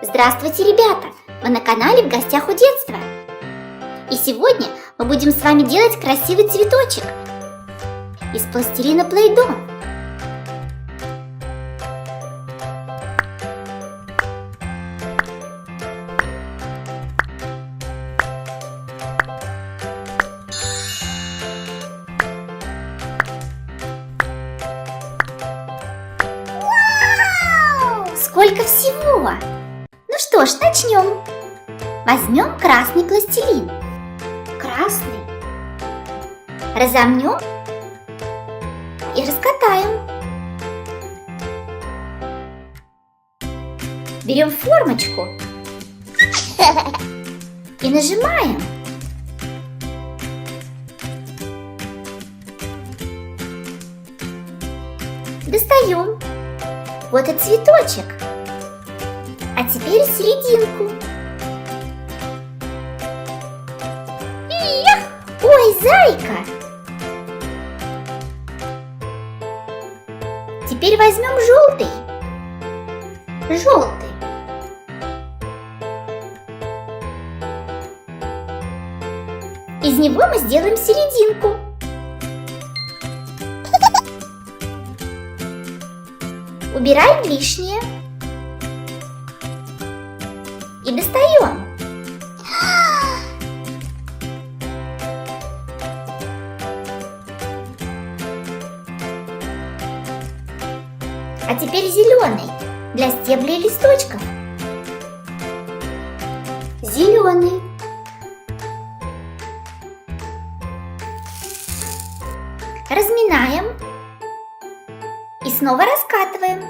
Здравствуйте, ребята! Вы на канале «В гостях у детства». И сегодня мы будем с вами делать красивый цветочек из пластилина Плей-До. Сколько всего! Ну что ж, начнем. Возьмем красный пластилин. Красный. Разомнем и раскатаем. Берем формочку и нажимаем. Достаем. Вот и цветочек. А теперь серединку. Ой, зайка! Теперь возьмем желтый. Желтый. Из него мы сделаем серединку. Убираем лишнее. И достаем. А теперь зеленый для стеблей и листочков. Зеленый. Разминаем. И снова раскатываем.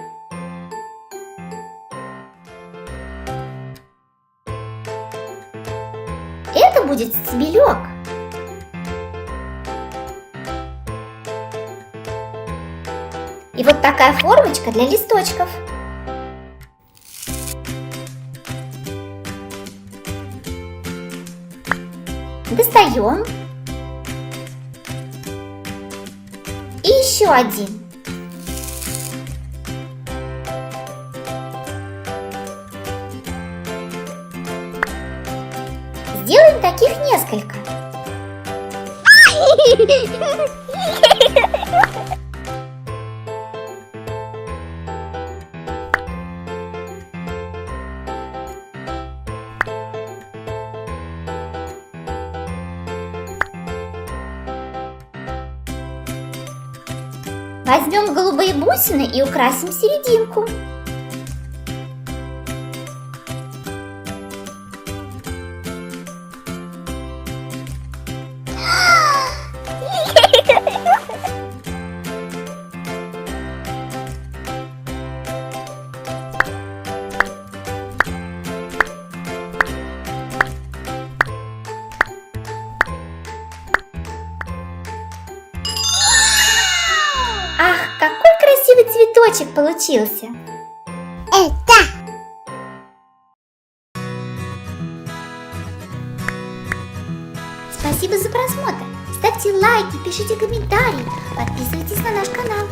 Это будет стебелек. И вот такая формочка для листочков. Достаем. И еще один. Сделаем таких несколько. Возьмем голубые бусины и украсим серединку. Ах, какой красивый цветочек получился! Спасибо за просмотр! Ставьте лайки, пишите комментарии, подписывайтесь на наш канал.